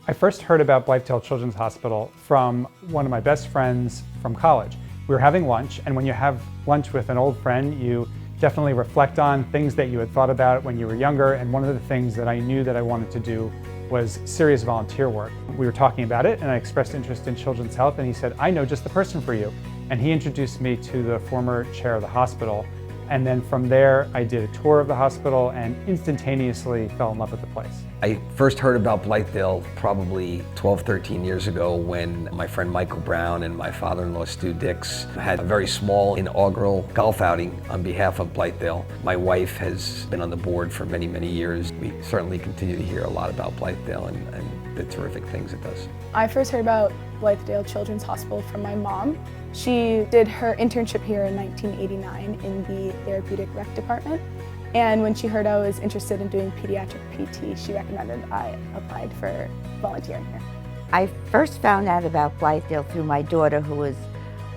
I first heard about Blythedale Children's Hospital from one of my best friends from college. We were having lunch, and when you have lunch with an old friend, you definitely reflect on things that you had thought about when you were younger, and one of the things that I knew that I wanted to do was serious volunteer work. We were talking about it, and I expressed interest in children's health, and he said, "I know just the person for you." And he introduced me to the former chair of the hospital. And then from there, I did a tour of the hospital and instantaneously fell in love with the place. I first heard about Blythedale probably 12, 13 years ago when my friend Michael Brown and my father-in-law Stu Dix had a very small inaugural golf outing on behalf of Blythedale. My wife has been on the board for many, many years. We certainly continue to hear a lot about Blythedale and the terrific things it does. I first heard about Blythedale Children's Hospital from my mom. She did her internship here in 1989 in the therapeutic rec department. And when she heard I was interested in doing pediatric PT, she recommended I applied for volunteering here. I first found out about Blythedale through my daughter, who was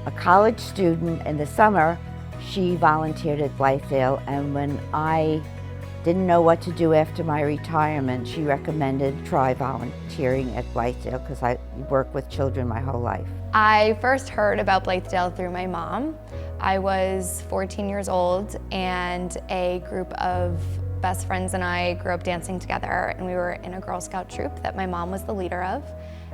a college student. In the summer, she volunteered at Blythedale, and when I didn't know what to do after my retirement, she recommended try volunteering at Blythedale because I worked with children my whole life. I first heard about Blythedale through my mom. I was 14 years old, and a group of best friends and I grew up dancing together, and we were in a Girl Scout troop that my mom was the leader of.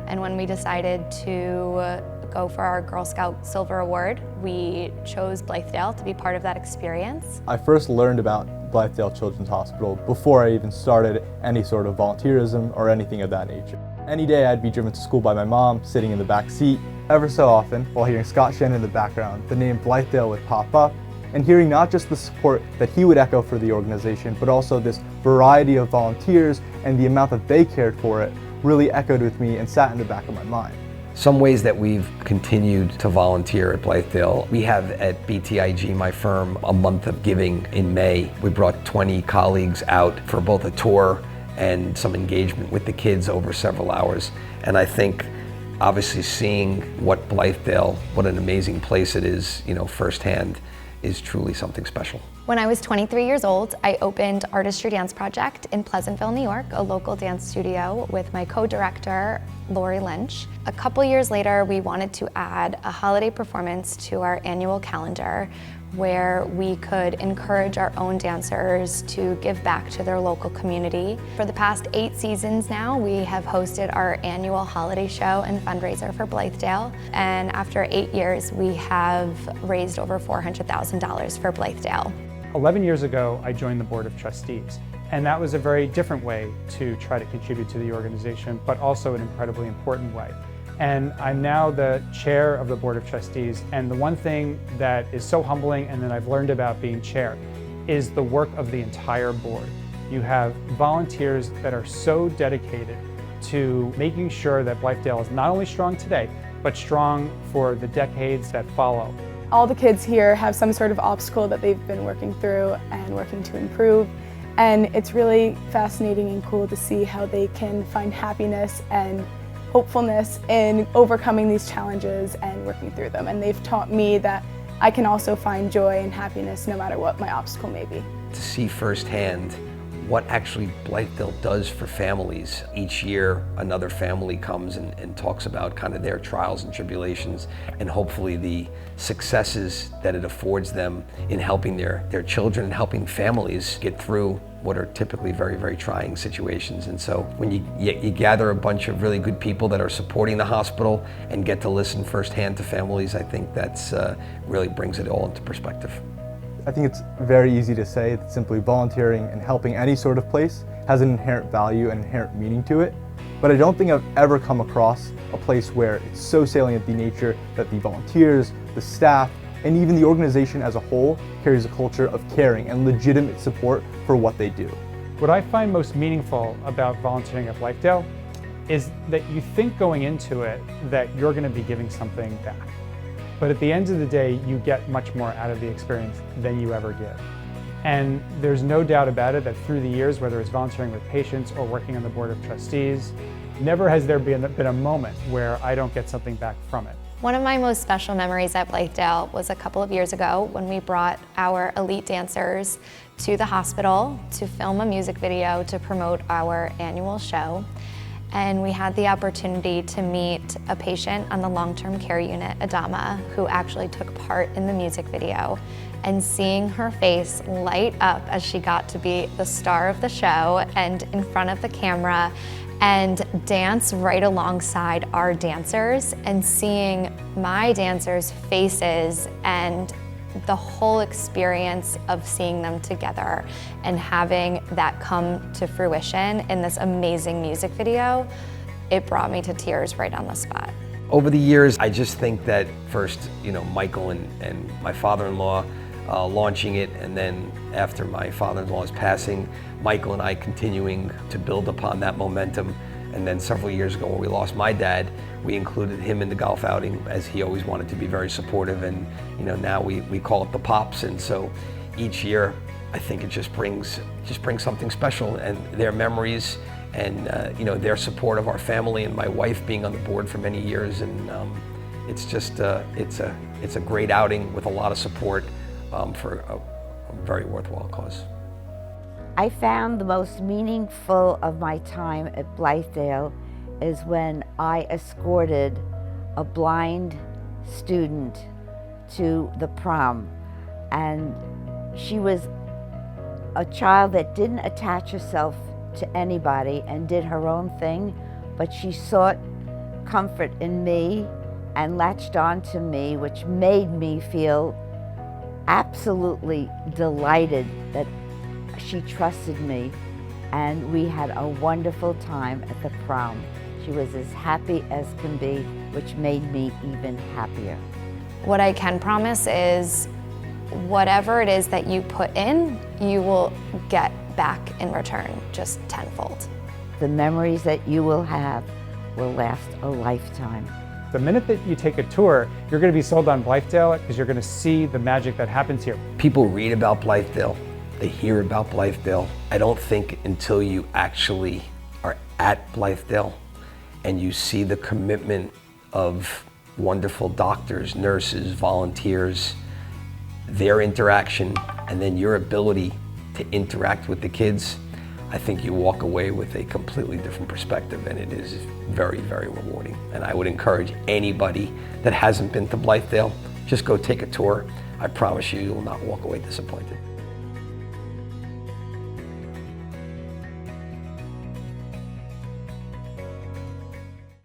And when we decided to go for our Girl Scout Silver Award, we chose Blythedale to be part of that experience. I first learned about Blythedale Children's Hospital before I even started any sort of volunteerism or anything of that nature. Any day I'd be driven to school by my mom, sitting in the back seat. Ever so often, while hearing Scott Shannon in the background, the name Blythedale would pop up, and hearing not just the support that he would echo for the organization, but also this variety of volunteers and the amount that they cared for it really echoed with me and sat in the back of my mind. Some ways that we've continued to volunteer at Blythedale. We have at BTIG, my firm, a month of giving in May. We brought 20 colleagues out for both a tour and some engagement with the kids over several hours. And I think obviously seeing what Blythedale, what an amazing place it is, firsthand, is truly something special. When I was 23 years old, I opened Artistry Dance Project in Pleasantville, New York, a local dance studio with my co-director, Lori Lynch. A couple years later, we wanted to add a holiday performance to our annual calendar where we could encourage our own dancers to give back to their local community. For the past 8 seasons now, we have hosted our annual holiday show and fundraiser for Blythedale. And after 8 years, we have raised over $400,000 for Blythedale. 11 years ago, I joined the Board of Trustees, and that was a very different way to try to contribute to the organization, but also an incredibly important way. And I'm now the chair of the Board of Trustees, and the one thing that is so humbling and that I've learned about being chair is the work of the entire board. You have volunteers that are so dedicated to making sure that Blythedale is not only strong today, but strong for the decades that follow. All the kids here have some sort of obstacle that they've been working through and working to improve. And it's really fascinating and cool to see how they can find happiness and hopefulness in overcoming these challenges and working through them. And they've taught me that I can also find joy and happiness no matter what my obstacle may be. To see firsthand what actually Blythedale does for families. Each year, another family comes and talks about kind of their trials and tribulations, and hopefully the successes that it affords them in helping their children and helping families get through what are typically very, very trying situations. And so when you gather a bunch of really good people that are supporting the hospital and get to listen firsthand to families, I think that's really brings it all into perspective. I think it's very easy to say that simply volunteering and helping any sort of place has an inherent value and inherent meaning to it, but I don't think I've ever come across a place where it's so salient the nature that the volunteers, the staff, and even the organization as a whole carries a culture of caring and legitimate support for what they do. What I find most meaningful about volunteering at Blythedale is that you think going into it that you're going to be giving something back. But at the end of the day, you get much more out of the experience than you ever give. And there's no doubt about it that through the years, whether it's volunteering with patients or working on the Board of Trustees, never has there been a moment where I don't get something back from it. One of my most special memories at Blythedale was a couple of years ago when we brought our elite dancers to the hospital to film a music video to promote our annual show. and we had the opportunity to meet a patient on the long-term care unit, Adama, who actually took part in the music video. And seeing her face light up as she got to be the star of the show and in front of the camera and dance right alongside our dancers, and seeing my dancers' faces and the whole experience of seeing them together and having that come to fruition in this amazing music video, it brought me to tears right on the spot. Over the years, I just think that first, Michael and my father-in-law launching it, and then after my father-in-law's passing, Michael and I continuing to build upon that momentum. And then several years ago when we lost my dad, we included him in the golf outing, as he always wanted to be very supportive. And now we call it the Pops. And so each year, I think it just brings something special, and their memories and their support of our family, and my wife being on the board for many years. And it's just it's a great outing with a lot of support for a very worthwhile cause. I found the most meaningful of my time at Blythedale is when I escorted a blind student to the prom. And she was a child that didn't attach herself to anybody and did her own thing, but she sought comfort in me and latched on to me, which made me feel absolutely delighted that she trusted me, and we had a wonderful time at the prom. She was as happy as can be, which made me even happier. What I can promise is whatever it is that you put in, you will get back in return, just tenfold. The memories that you will have will last a lifetime. The minute that you take a tour, you're going to be sold on Blythedale because you're going to see the magic that happens here. People read about Blythedale, they hear about Blythedale. I don't think until you actually are at Blythedale and you see the commitment of wonderful doctors, nurses, volunteers, their interaction, and then your ability to interact with the kids, I think you walk away with a completely different perspective, and it is very, very rewarding. And I would encourage anybody that hasn't been to Blythedale, just go take a tour. I promise you, you will not walk away disappointed.